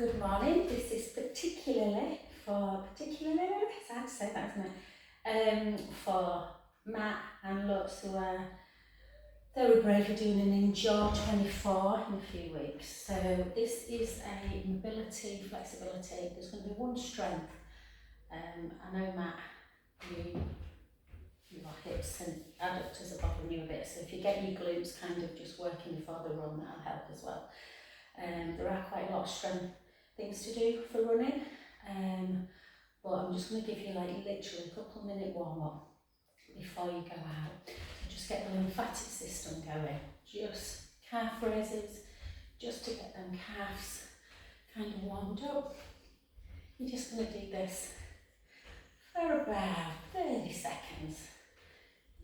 Good morning. This is particularly, sad to say that, isn't it? For Matt and Lutz, who are very bravely doing an Endure 24 in a few weeks. So this is a mobility, flexibility. There's going to be one strength. I know, Matt, your hips and adductors are bothering you a bit, so if you get your glutes kind of just working before the run, that'll help as well. There are quite a lot of strength things to do for running, but I'm just going to give you like literally a couple of minute warm up before you go out. So just get the lymphatic system going, just calf raises, just to get them calves kind of warmed up. You're just going to do this for about 30 seconds.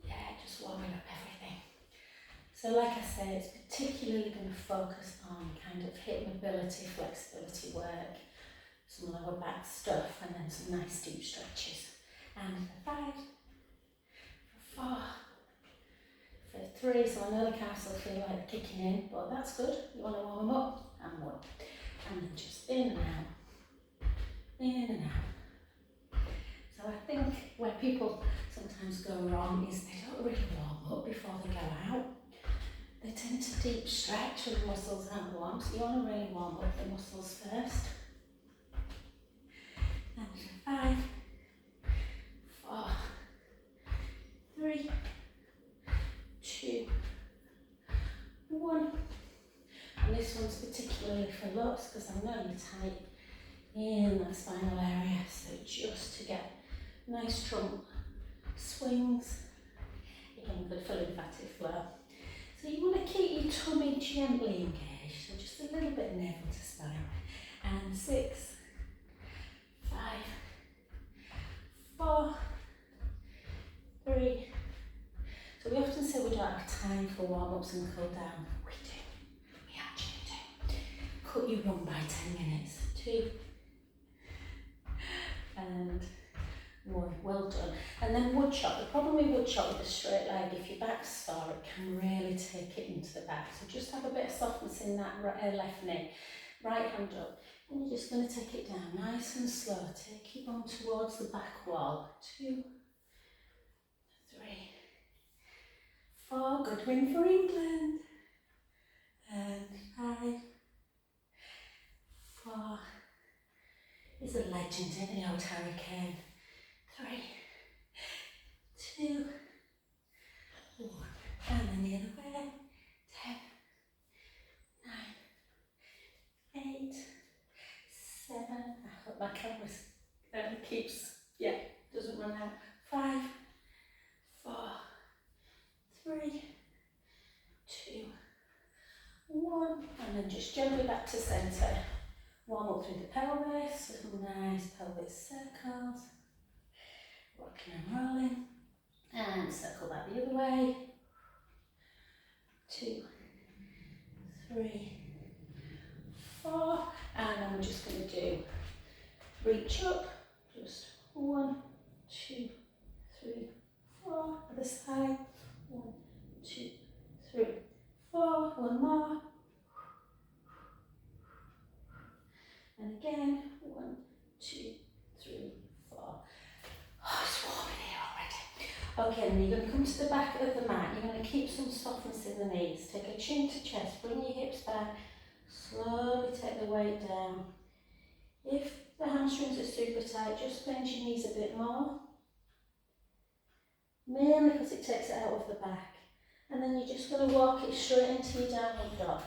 Yeah, just warming up everything. So like I said, it's particularly going to focus on kind of hip mobility, flexibility work, some lower back stuff, and then some nice deep stretches. And for 5, for 4, for 3, so I know the calves will feel like they're kicking in, but that's good. You want to warm them up, and 1. And then just in and out, in and out. So I think where people sometimes go wrong is they don't really warm up before they go out. They tend to deep stretch when the muscles aren't warm, so you want to really warm up the muscles first. And 5, 4, 3, 2, 1. And this one's particularly for Lutz because I know you're tight in that spinal area, so just to get nice trunk swings, again good for lymphatic flow. So you want to keep your tummy gently engaged, so just a little bit navel to spine. And 6, 5, 4, 3. So we often say we don't have time for warm-ups and cool down. We do. We actually do. Cut your run by 10 minutes. 2. And 1, well done. And then wood chop. The problem with wood chop with a straight leg, if your back's sore, it can really take it into the back. So just have a bit of softness in that left knee. Right hand up. And you're just going to take it down nice and slow. Take your bum towards the back wall. 2, 3, 4. Good win for England. And 5, 4. He's a legend, isn't he, old Hurricane? 3, 2, 1, and then the other way. 10, 9, 8, 7. I hope my camera keeps, doesn't run out. 5, 4, 3, 2, 1, and then just gently back to centre. Warm up through the pelvis, some nice pelvic circles. Rocking and rolling, and circle back the other way. 2, 3, 4, and then we're just going to do reach up, just 1, 2, 3, 4, other side, 1, 2, 3, 4, 1 more, and again, 1, 2, 3, 4. Oh, it's warm in here already. Okay, then you're going to come to the back of the mat. You're going to keep some softness in the knees. Take a chin to chest, bring your hips back, slowly take the weight down. If the hamstrings are super tight, just bend your knees a bit more. Mainly because it takes it out of the back. And then you're just going to walk it straight into your downward dog.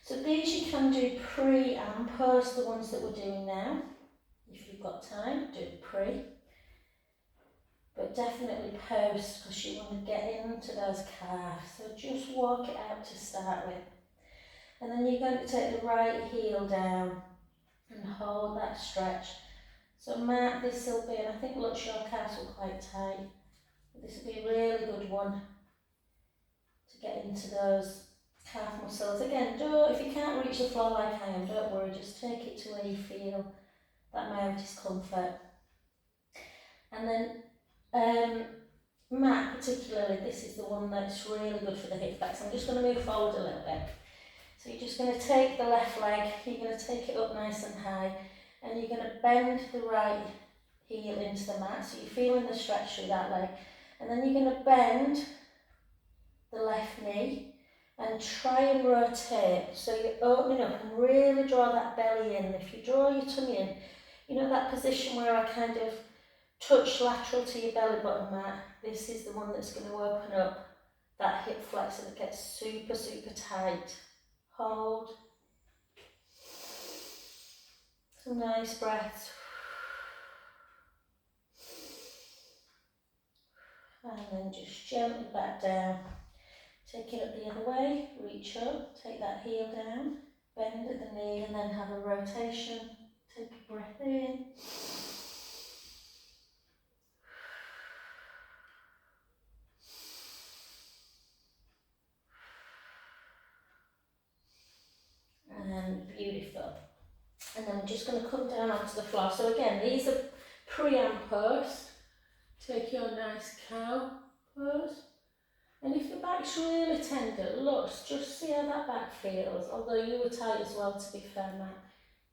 So these you can do pre and post the ones that we're doing now. If you've got time, do pre. But definitely post because you want to get into those calves. So just walk it out to start with. And then you're going to take the right heel down and hold that stretch. So Matt, this will be, and I think look, your calves are quite tight. But this will be a really good one to get into those calf muscles. Again, if you can't reach the floor like I am, don't worry, just take it to where you feel that mild discomfort. And then Matt particularly, this is the one that's really good for the hip flexor. I'm just going to move forward a little bit. So you're just going to take the left leg, you're going to take it up nice and high, and you're going to bend the right heel into the mat, so you're feeling the stretch through that leg. And then you're going to bend the left knee and try and rotate. So you're opening up and really draw that belly in. If you draw your tummy in, you know that position where I kind of touch lateral to your belly button mat, this is the one that's going to open up that hip flexor that gets super, super tight. Hold. Some nice breaths. And then just gently back down. Take it up the other way, reach up, take that heel down, bend at the knee and then have a rotation. Take a breath in. And beautiful. And then we're just going to come down onto the floor. So again, these are pre and post. Take your nice cow pose. And if the back's really tender, lutz, just see how that back feels. Although you were tight as well, to be fair, Matt.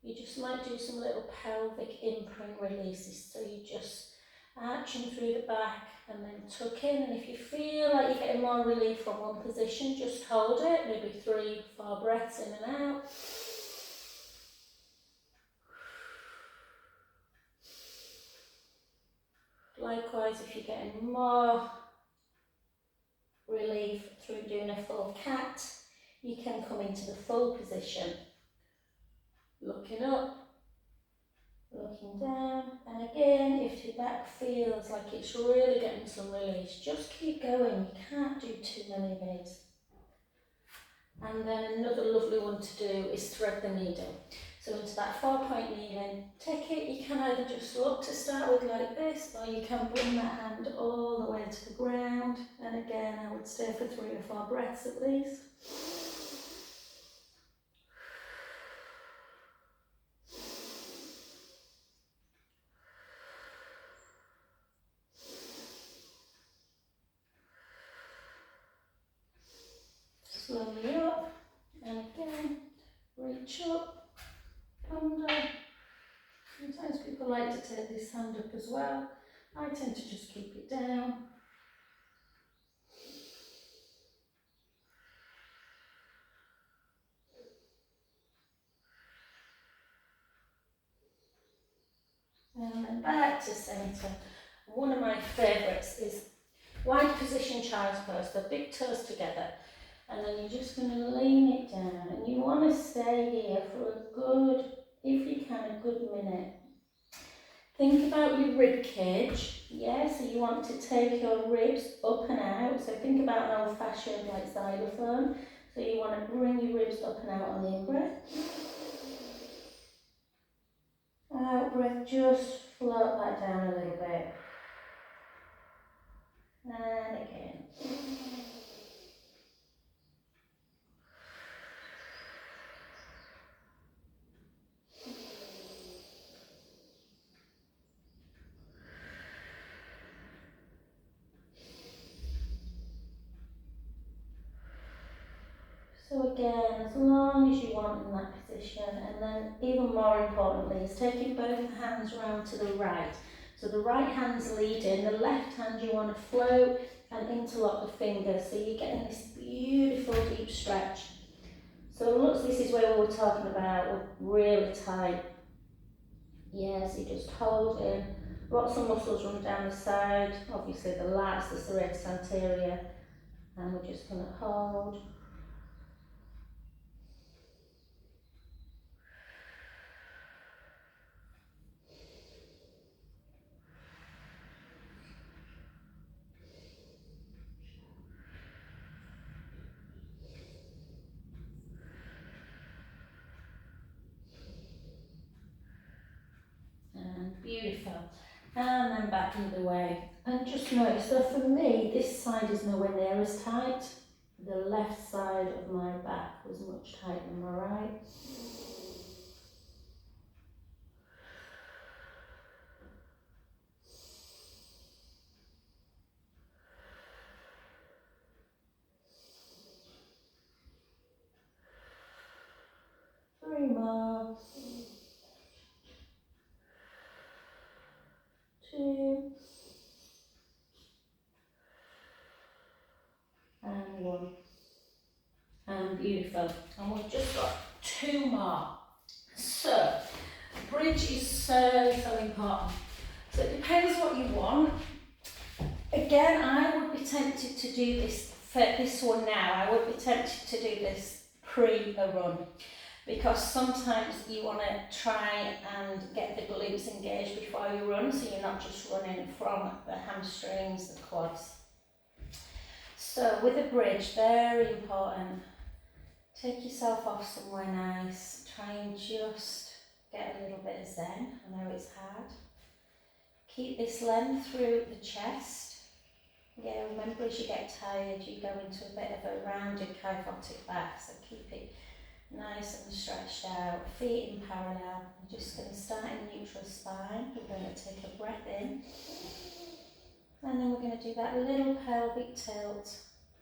You just might do some little pelvic imprint releases. So you just arching through the back and then tuck in. And if you feel like you're getting more relief from one position, just hold it. Maybe 3-4 breaths in and out. Likewise, if you're getting more relief through doing a full cat, you can come into the full position. Looking up, looking down, and again, if your back feels like it's really getting some release, just keep going. You can't do too many of these. And then another lovely one to do is thread the needle. So into that 4-point kneeling, take it, you can either just look to start with like this, or you can bring that hand all the way to the ground. And again, I would stay for 3 or 4 breaths at least. Slowly up, and again, reach up, under. Sometimes people like to take this hand up as well. I tend to just keep it down. And then back to centre. One of my favourites is wide position child's pose, the big toes together. And then you're just going to lean it down. And you want to stay here for a good, if you can, a good minute. Think about your rib cage, yeah, so you want to take your ribs up and out. So think about an old-fashioned like xylophone. So you want to bring your ribs up and out on the in-breath. Out-breath, just float that down a little bit. And again. So again, as long as you want in that position, and then even more importantly is taking both hands round to the right. So the right hand's leading, the left hand you want to float and interlock the fingers, so you're getting this beautiful deep stretch. So look, this is where we were talking about really tight. Yes, you just hold in. Lots of muscles run down the side, obviously the lats, the serratus anterior, and we're just going to hold. Beautiful. And then back the other way. And just notice, so for me, this side is nowhere near as tight. The left side of my back was much tighter than my right. beautiful. And we've just got 2 more. So, bridge is so important. So it depends what you want. Again, I would be tempted to do this for this one now. I would be tempted to do this pre a run, because sometimes you want to try and get the glutes engaged before you run, so you're not just running from the hamstrings, the quads. So with a bridge, very important, take yourself off somewhere nice, try and just get a little bit of zen. I know it's hard. Keep this length through the chest. Yeah, remember, as you get tired, you go into a bit of a rounded kyphotic back, so keep it nice and stretched out, feet in parallel. I'm just going to start in neutral spine. We're going to take a breath in, and then we're going to do that little pelvic tilt,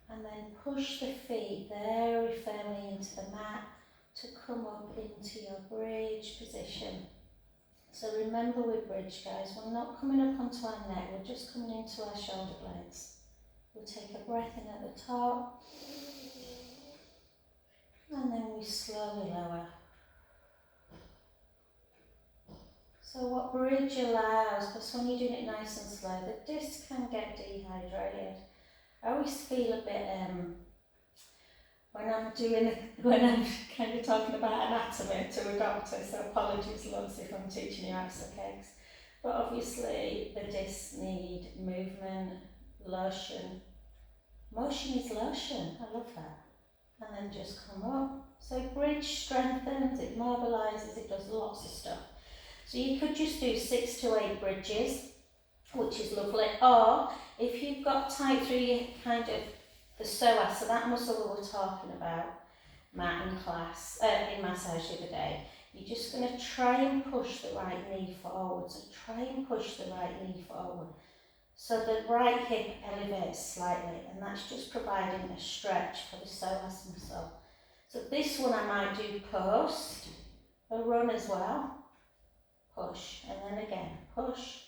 and then push the feet very firmly into the mat to come up into your bridge position. So remember, with bridge, guys, we're not coming up onto our neck, we're just coming into our shoulder blades. We'll take a breath in at the top, and then we slowly lower. So what bridge allows, because when you're doing it nice and slow, the disc can get dehydrated. I always feel a bit, when I'm kind of talking about anatomy to a doctor, so apologies, Lutz, if I'm teaching you how to suck eggs. But obviously the discs need movement, lotion. Motion is lotion, I love that. And then just come up. So bridge strengthens, it mobilises, it does lots of stuff. So you could just do 6 to 8 bridges, which is lovely. Or if you've got tight through your kind of the psoas, so that muscle we were talking about, Matt, in class, in massage the other day, you're just going to try and push the right knee forward. So try and push the right knee forward. So the right hip elevates slightly, and that's just providing a stretch for the psoas muscle. So this one I might do post a run as well. Push, and then again, push.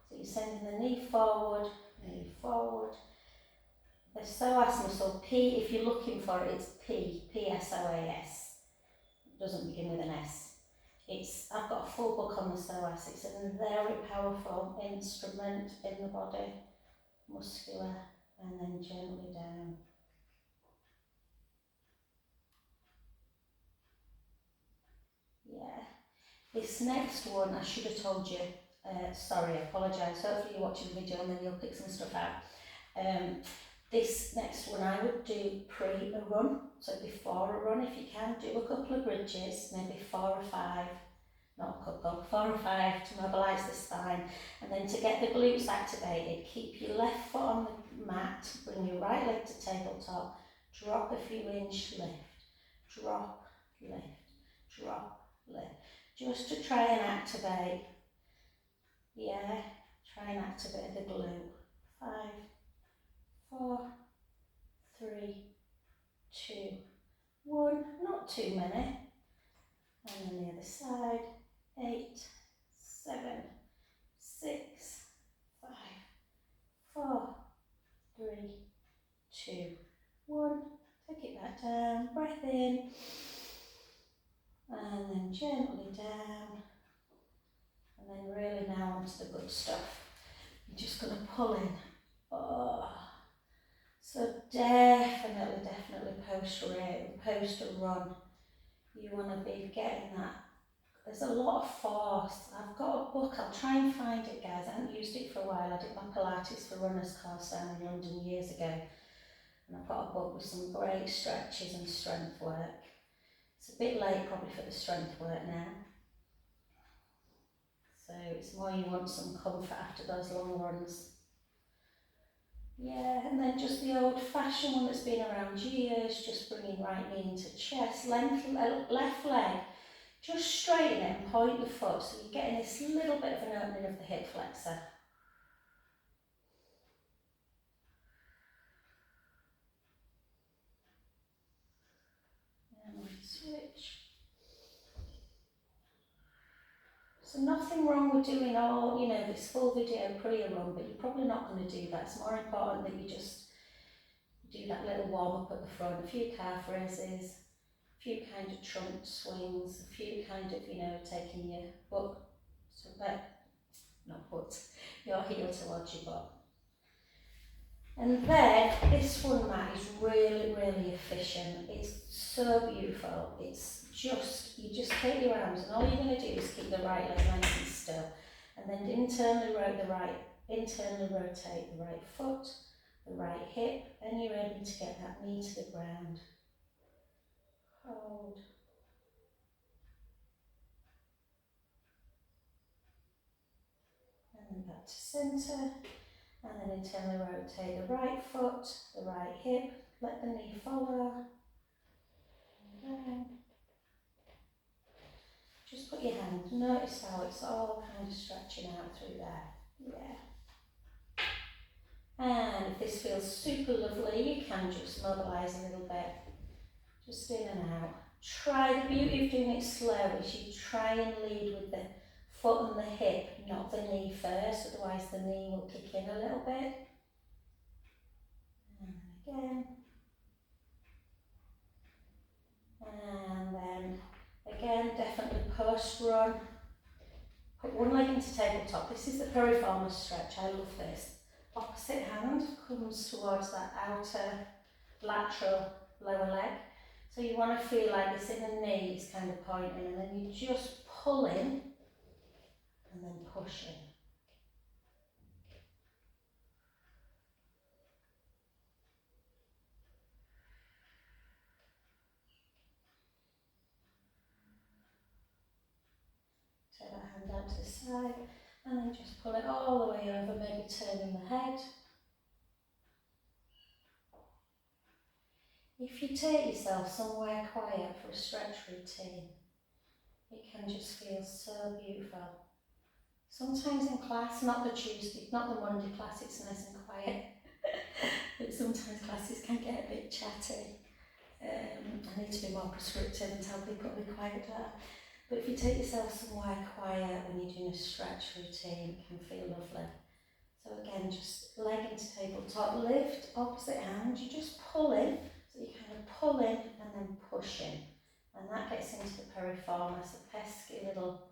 So you're sending the knee forward. The psoas muscle, P, if you're looking for it, it's P, P-S-O-A-S. It doesn't begin with an S. I've got a full book on the psoas. It's a very powerful instrument in the body, muscular, and then gently down. Yeah. This next one, I should have told you, sorry, I apologise. Hopefully you're watching the video and then you'll pick some stuff out. This next one I would do pre a run, so before a run if you can, do a couple of bridges, maybe 4 or 5, not a couple, 4 or 5 to mobilise the spine, and then to get the glutes activated, keep your left foot on the mat, bring your right leg to tabletop, drop a few inch, lift, drop, lift, drop, lift, just to try and activate, try and activate the glute. 5, 4, 3, 2, 1, not too many. And then the other side, 8, 7, 6, 5, 4, 3, 2, 1. Take it back down, breath in, and then gently down. And then really now onto the good stuff. You're just going to pull in. So definitely post a run. You want to be getting that. There's a lot of force. I've got a book, I'll try and find it, guys. I haven't used it for a while. I did my Pilates for Runners course down in London years ago. And I've got a book with some great stretches and strength work. It's a bit late probably for the strength work now. So it's more you want some comfort after those long runs. Yeah, and then just the old-fashioned one that's been around years, just bringing right knee into chest, left leg, just straighten it and point the foot, so you're getting this little bit of an opening of the hip flexor. And we switch. So nothing wrong with doing all, this full video pre-run, but you're probably not going to do that. It's more important that you just do that little warm-up at the front, a few calf raises, few kind of trunk swings, a few kind of, you know, taking your butt, so not butt, your heel towards your butt. And then this one mat is really, really efficient. It's so beautiful. It's just, you just take your arms and all you're going to do is keep the right leg nice and still. And then internally rotate the right foot, the right hip, and you're able to get that knee to the ground. Hold. And then back to centre. And then internally rotate the right foot, the right hip, let the knee follow. And down. Just put your hand, notice how it's all kind of stretching out through there. Yeah. And if this feels super lovely, you can just mobilise a little bit. Just in and out. The beauty of doing it slow is you try and lead with the foot and the hip, not the knee first, otherwise the knee will kick in a little bit. And again. And then again, definitely post run. Put one leg into tabletop. This is the piriformis stretch. I love this. Opposite hand comes towards that outer lateral lower leg. So you want to feel like it's in the knee, it's kind of pointing, and then you just pull in and then push in. Take that hand out to the side and then just pull it all the way over, maybe turning the head. If you take yourself somewhere quiet for a stretch routine, it can just feel so beautiful. Sometimes in class, not the Monday class, it's nice and quiet, but sometimes classes can get a bit chatty. I need to be more prescriptive and tell people to be quiet down. But if you take yourself somewhere quiet when you're doing a stretch routine, it can feel lovely. So again, just leg into tabletop, lift, opposite hand, you just pull in, so you kind of pull in and then push in. And that gets into the piriformis, a pesky little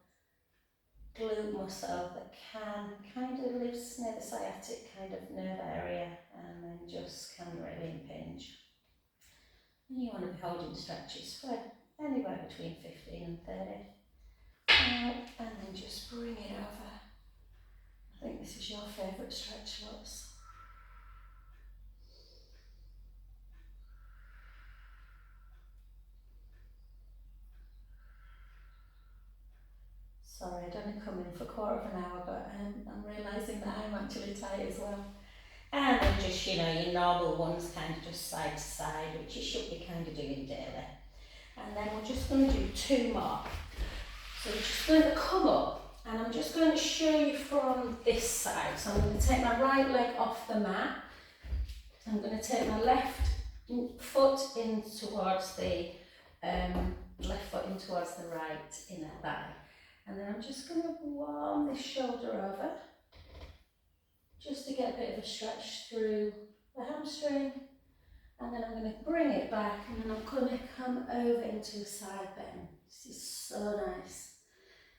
glute muscle that kind of lives near the sciatic kind of nerve area and then just can really impinge. And you want to be holding stretches for anywhere between 15 and 30. Out, and then just bring it over. I think this is your favourite stretch, Lutz. Sorry, I'd only come in for a quarter of an hour, but I'm realising that I'm actually tired as well. And then just, you know, your normal ones kind of just side to side, which you should be kind of doing daily. And then we're just going to do two more. So we're just going to come up, and I'm just going to show you from this side. So I'm going to take my right leg off the mat. I'm going to take my left foot in towards the right inner thigh. And then I'm just going to warm this shoulder over, just to get a bit of a stretch through the hamstring. And then I'm going to bring it back, and then I'm going to come over into a side bend. This is so nice.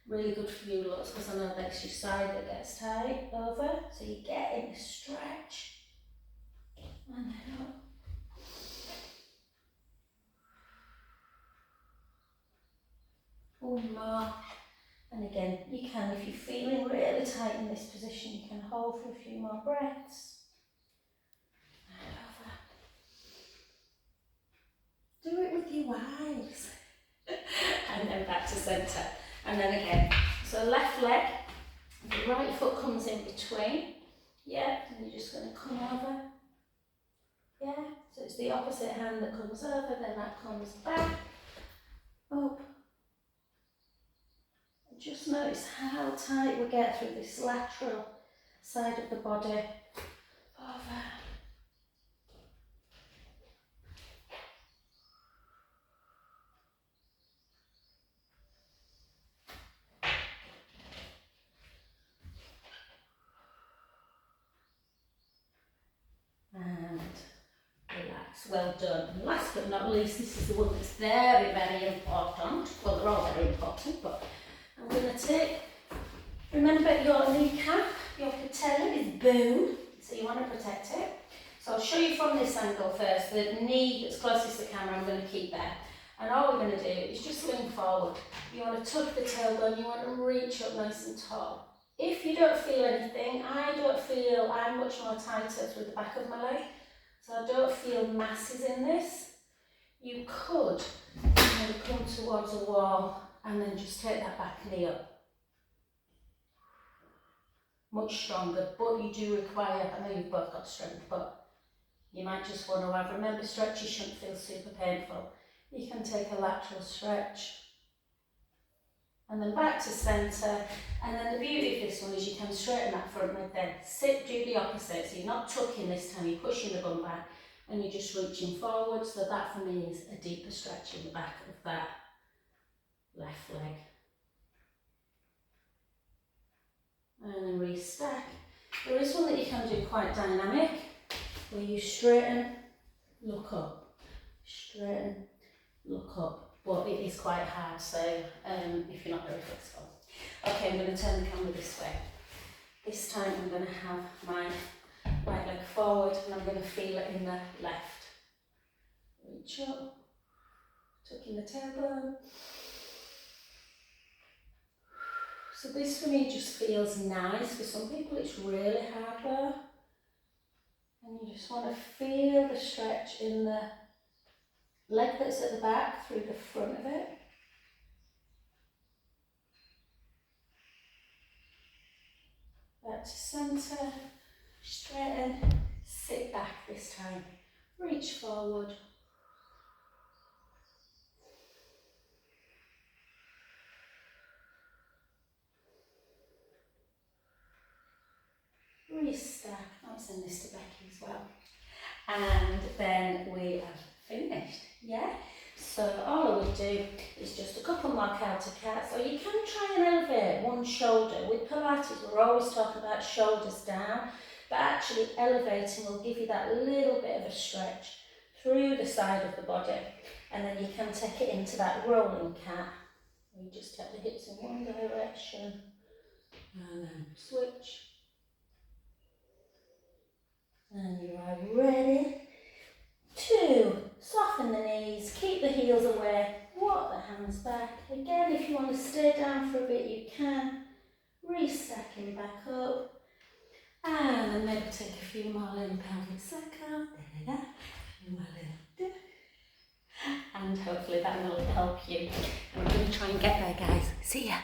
Really good for you, Lutz, because I know that's your side that gets tight over. So you get in a stretch. And then up. One more. And again, you can, if you're feeling really tight in this position, you can hold for a few more breaths. And over. Do it with your eyes. And then back to centre. And then again, so left leg, the right foot comes in between. Yeah, and you're just going to come over. Yeah, so it's the opposite hand that comes over, then that comes back, up. And just notice how tight we get through this lateral side of the body. Over. And relax well done. And last but not least, this is the one that's very, very important. Well, they're all very important, but I'm going to take, remember your kneecap, your patella is bone, so you want to protect it. So I'll show you from this angle first. The knee that's closest to the camera I'm going to keep there. And all we're going to do is just lean forward. You want to tuck the tailbone, you want to reach up nice and tall. If you don't feel anything, I don't feel, I'm much more tighter through the back of my leg, so I don't feel masses in this. You could kind of come towards a wall and then just take that back knee up. Much stronger, but you do require, I know you've both got strength, but you might just want to have, remember stretches shouldn't feel super painful. You can take a lateral stretch. And then back to centre, and then the beauty of this one is you can straighten that front leg then. Sit, do the opposite, so you're not tucking this time, you're pushing the bum back and you're just reaching forward, so that for me is a deeper stretch in the back of that left leg. And then restack. There is one that you can do quite dynamic, where you straighten, look up, straighten, look up. But it is quite hard, so if you're not very flexible. Okay, I'm going to turn the camera this way. This time I'm going to have my right leg forward and I'm going to feel it in the left. Reach up, tucking the tailbone. So this for me just feels nice. For some people it's really hard though. And you just want to feel the stretch in the leg that's at the back through the front of it. Back to centre, straighten, sit back this time, reach forward. Restack, I'll send this to Becky as well. And then we have finished, yeah? So all I would do is just a couple more counter-cats, or you can try and elevate one shoulder. With Pilates, we're always talking about shoulders down, but actually elevating will give you that little bit of a stretch through the side of the body, and then you can take it into that rolling cat. You just take the hips in one direction, and then switch. And you are ready to soften the knees, keep the heels away, walk the hands back. Again, if you want to stay down for a bit, you can. Restacking back up. And then maybe take a few more little pelvic circles. And hopefully that will help you. I'm going to try and get there, guys. See ya.